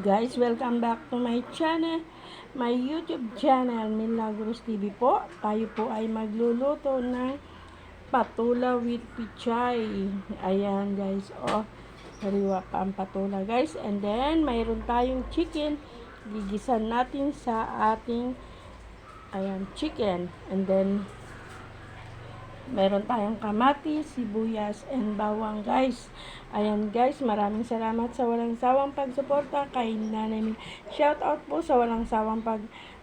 guys, welcome back to my channel, my YouTube channel, Milagros TV po. Tayo po ay magluluto ng patula with pichay. Ayan guys, sariwa pa ang patula guys. And then, mayroon tayong chicken. Gigisan natin sa ating, chicken. And then, meron tayong kamatis, sibuyas, and bawang guys. Ayan guys, maraming salamat sa walang sawang pagsuporta kay Nanay Min. Shout out po sa walang sawang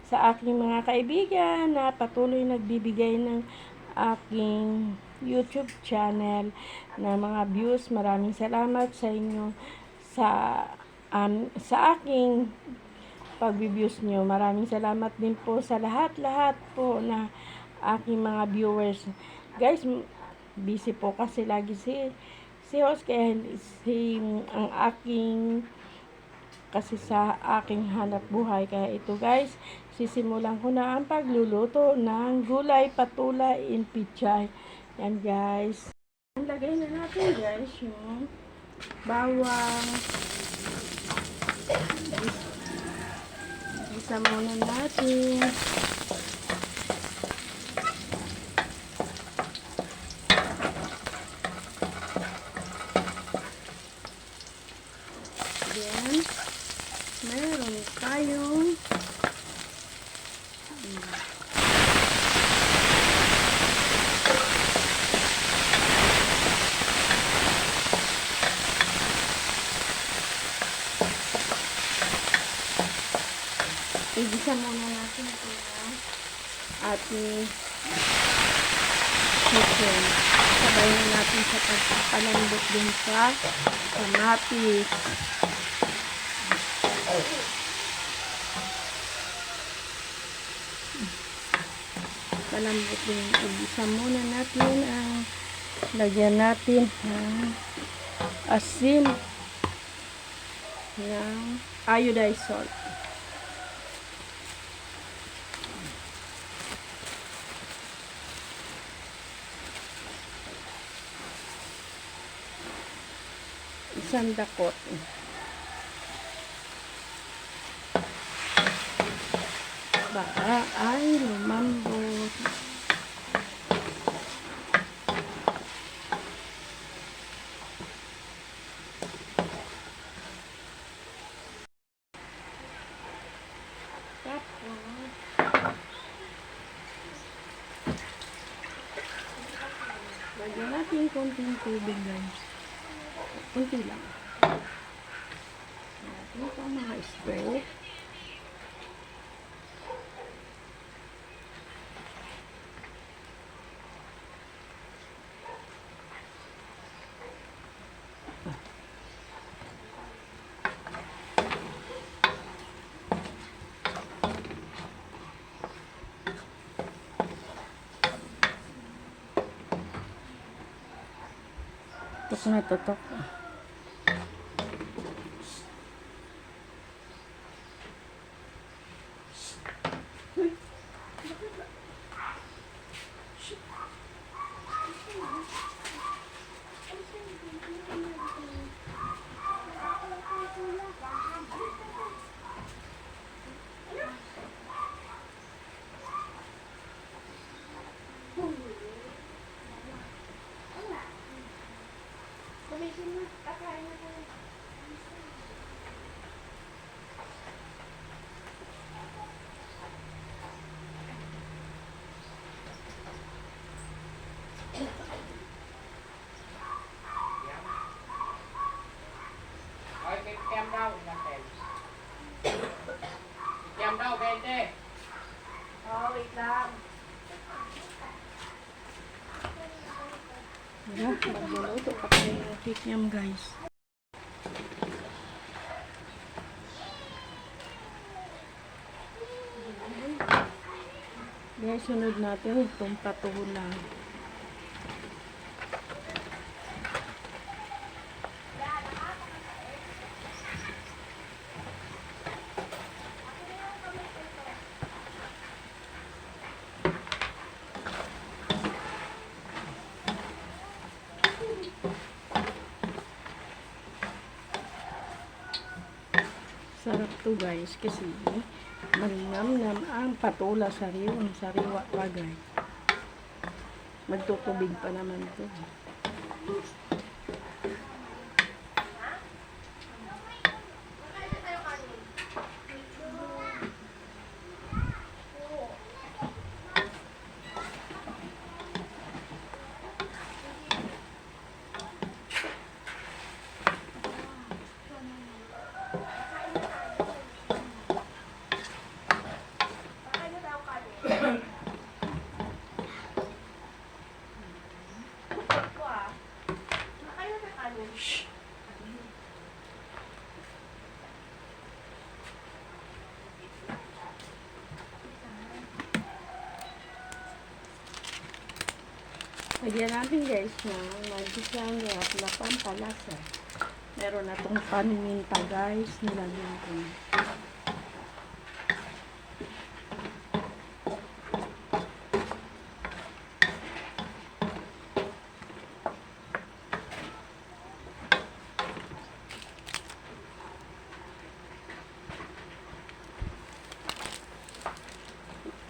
sa aking mga kaibigan na patuloy nagbibigay ng aking YouTube channel na mga views. Maraming salamat sa inyo sa aking pag-views nyo. Maraming salamat din po sa lahat-lahat po na aking mga viewers. Guys, busy po kasi lagi si host kaya ang aking kasi sa aking hanap buhay. Kaya ito guys, sisimulan ko na ang pagluluto ng gulay patula in pichay. Yan guys. Lagay na natin guys yung bawang. Isa muna natin. Then, meron tayong igisa muna natin ito na ating chicken. Sabay na natin sa pagpapalambot din sa kamatis. Palambot din. Igisa muna natin ang lagyan natin ng asin ng iodized salt. Isang dakot. Para ay lumambot. Tapos lagyan natin konting tubig guys. Kunti lang. Ito ang mga spray. Tutok na tutok. Kem đâu natin? Kem đâu, Bente? Wait lang. Magluluto pa tayo ng kikiam guys. Guys, sunod natin itong patula. Sarap to guys kasi malinamnam ang patula sariwa pa guys. Magtutubig pa naman to. Shh. Lagyan natin guys ng magisan at pampalasa. Meron na itong paninta guys. Nilagyan ko na.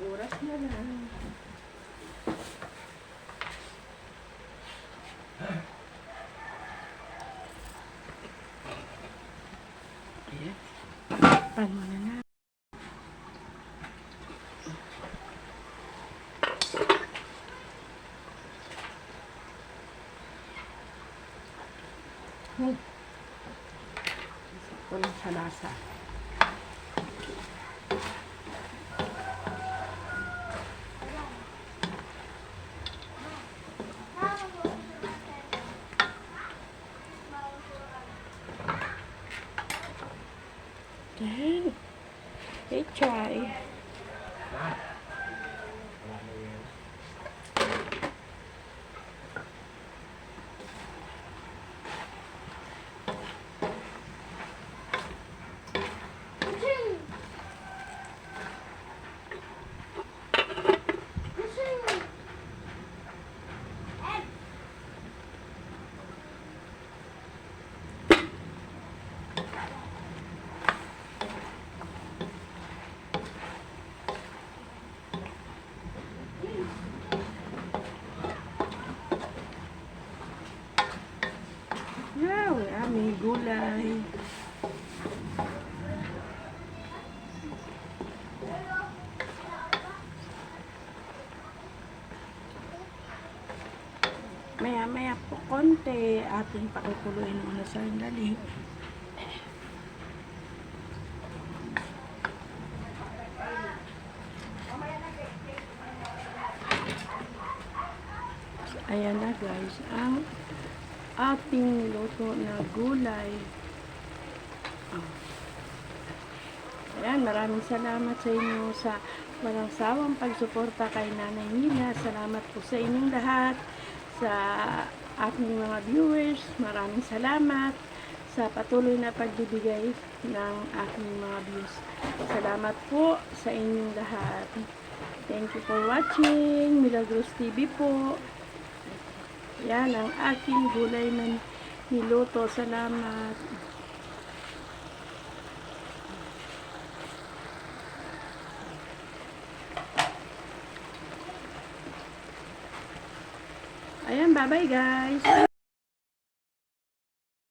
Oras na lang. Ayan. Pan mo na na. Sakto lang sa lasa. Yan. Hey, try. Wow, aming gulay. Maya-maya po konti ating pakukuluin muna sa sandali. Ayan na guys, ang ating luto na gulay. Ayan, maraming salamat sa inyo sa walang sawang pagsuporta kay Nanay Nina. Salamat po sa inyong lahat. Sa aking mga viewers, maraming salamat sa patuloy na pagbibigay ng aking mga views. Salamat po sa inyong lahat. Thank you for watching. Milagros TV po. Yan ang aking gulay na niluto. Salamat. Ayan, bye-bye guys.